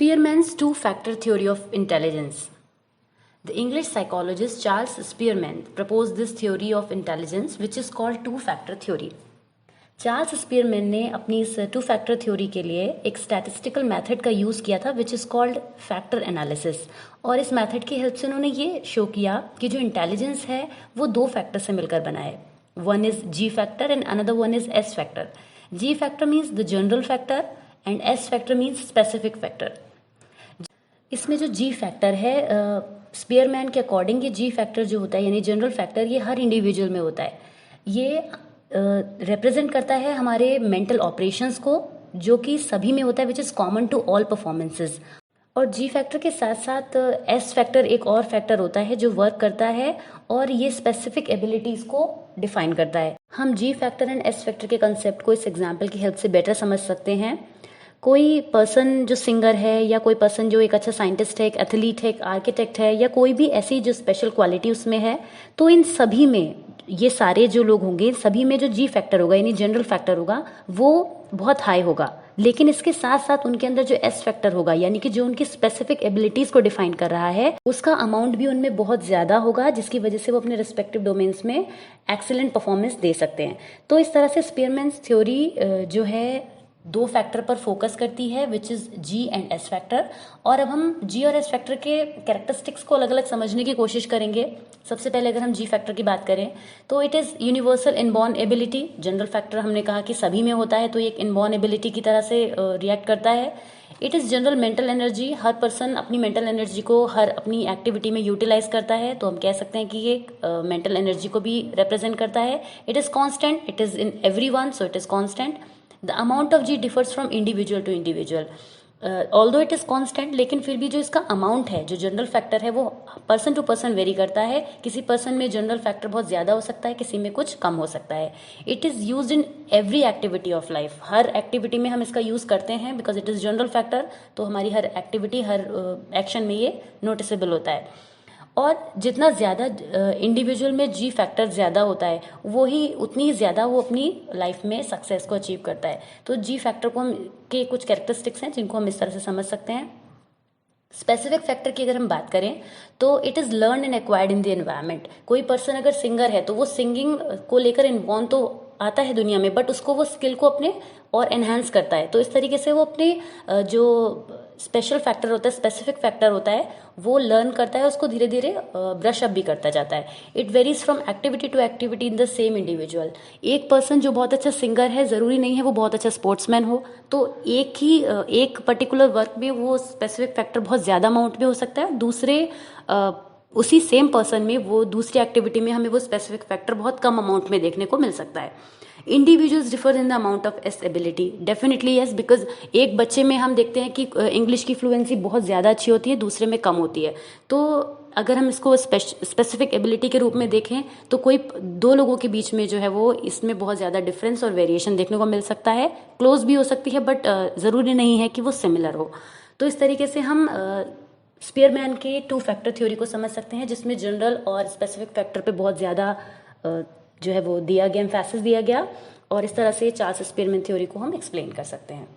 Spearman's two-factor theory of intelligence. The English psychologist Charles Spearman proposed this theory of intelligence which is called two-factor theory. Charles Spearman ने अपनी इस two factor theory के लिए एक statistical method का use किया था which is called factor analysis. और इस मेथड की हेल्प से उन्होंने ये शो किया कि जो इंटेलिजेंस है वो दो फैक्टर से मिलकर बना है। One is ji factor and another one is S factor. Ji factor means the general factor and S factor means specific factor. इसमें जो जी फैक्टर है स्पीयरमैन के अकॉर्डिंग ये जी फैक्टर जो होता है यानी जनरल फैक्टर ये हर इंडिविजुअल में होता है। ये रिप्रेजेंट करता है हमारे मेंटल ऑपरेशंस को जो कि सभी में होता है which is common to all performances. और जी फैक्टर के साथ साथ एस फैक्टर एक और फैक्टर होता है जो वर्क करता है और ये स्पेसिफिक एबिलिटीज़ को डिफाइन करता है। हम जी फैक्टर एंड एस फैक्टर के कंसेप्ट को इस एग्जाम्पल की हेल्प से बेटर समझ सकते हैं। कोई पर्सन जो सिंगर है या कोई पर्सन जो एक अच्छा साइंटिस्ट है, एक एथलीट है, एक आर्किटेक्ट है या कोई भी ऐसी जो स्पेशल क्वालिटी उसमें है, तो इन सभी में ये सारे जो लोग होंगे सभी में जो जी फैक्टर होगा यानी जनरल फैक्टर होगा वो बहुत हाई होगा। लेकिन इसके साथ साथ उनके अंदर जो एस फैक्टर होगा यानी कि जो उनकी स्पेसिफिक एबिलिटीज को डिफाइन कर रहा है उसका अमाउंट भी उनमें बहुत ज्यादा होगा जिसकी वजह से वो अपने रिस्पेक्टिव डोमेन्स में एक्सीलेंट परफॉर्मेंस दे सकते हैं। तो इस तरह से स्पीयरमैन्स थ्योरी जो है दो फैक्टर पर फोकस करती है which is G and S factor. और अब हम जी और एस फैक्टर के कैरेक्टरिस्टिक्स को अलग अलग समझने की कोशिश करेंगे। सबसे पहले अगर हम जी फैक्टर की बात करें तो it is universal inborn ability. General factor हमने कहा कि सभी में होता है तो एक इनबॉर्न एबिलिटी की तरह से रिएक्ट करता है। It is general mental energy. Her person अपनी मेंटल एनर्जी को हर अपनी एक्टिविटी में यूटिलाइज करता है तो हम कह सकते हैं कि ये मेंटल एनर्जी को भी रिप्रेजेंट करता है। It is constant, it is in every one so it is constant. The amount of G differs from individual to individual although it is constant लेकिन फिर भी जो इसका अमाउंट है जो जनरल फैक्टर है वो पर्सन टू पर्सन वेरी करता है। किसी पर्सन में जनरल फैक्टर बहुत ज़्यादा हो सकता है, किसी में कुछ कम हो सकता है। It is use in every activity of life. Her activity में हम इसका यूज़ करते हैं because it is general factor तो हमारी हर एक्टिविटी हर एक्शन में ये नोटिसेबल होता है। और जितना ज़्यादा इंडिविजुअल में जी फैक्टर ज़्यादा होता है वो ही उतनी ज़्यादा वो अपनी लाइफ में सक्सेस को अचीव करता है। तो जी फैक्टर को हम के कुछ कैरेक्टरिस्टिक्स हैं जिनको हम इस तरह से समझ सकते हैं। स्पेसिफिक फैक्टर की अगर हम बात करें तो it is learn and acquired in the environment. कोई पर्सन अगर सिंगर है तो वो सिंगिंग को लेकर इन्वॉर्न तो आता है दुनिया में बट उसको वो स्किल को अपने और एनहांस करता है। तो इस तरीके से वो अपने जो स्पेशल फैक्टर होता है स्पेसिफिक फैक्टर होता है वो लर्न करता है, उसको धीरे धीरे ब्रश अप भी करता जाता है। It varies from activity to activity in the same individual. एक पर्सन जो बहुत अच्छा सिंगर है ज़रूरी नहीं है वो बहुत अच्छा स्पोर्ट्समैन हो। तो एक पर्टिकुलर वर्क में वो स्पेसिफिक फैक्टर बहुत ज़्यादा अमाउंट में हो सकता है, दूसरे उसी सेम पर्सन में वो दूसरी एक्टिविटी में हमें वो स्पेसिफिक फैक्टर बहुत कम अमाउंट में देखने को मिल सकता है। Individuals differ in the amount of S ability. Definitely yes because एक बच्चे में हम देखते हैं कि इंग्लिश की फ्लुएंसी बहुत ज़्यादा अच्छी होती है, दूसरे में कम होती है। तो अगर हम इसको स्पेसिफिक एबिलिटी के रूप में देखें तो कोई दो लोगों के बीच में जो है वो इसमें बहुत ज़्यादा डिफरेंस और वेरिएशन देखने को मिल सकता है। क्लोज भी हो सकती है बट ज़रूरी नहीं है कि वो सिमिलर हो। तो इस तरीके से हम स्पीयरमैन के टू फैक्टर थ्योरी को समझ सकते हैं जिसमें जनरल और स्पेसिफिक फैक्टर पे बहुत ज़्यादा जो है वो दिया गया, एम्फेसिस दिया गया। और इस तरह से चार्ल्स स्पीयरमैन थ्योरी को हम एक्सप्लेन कर सकते हैं।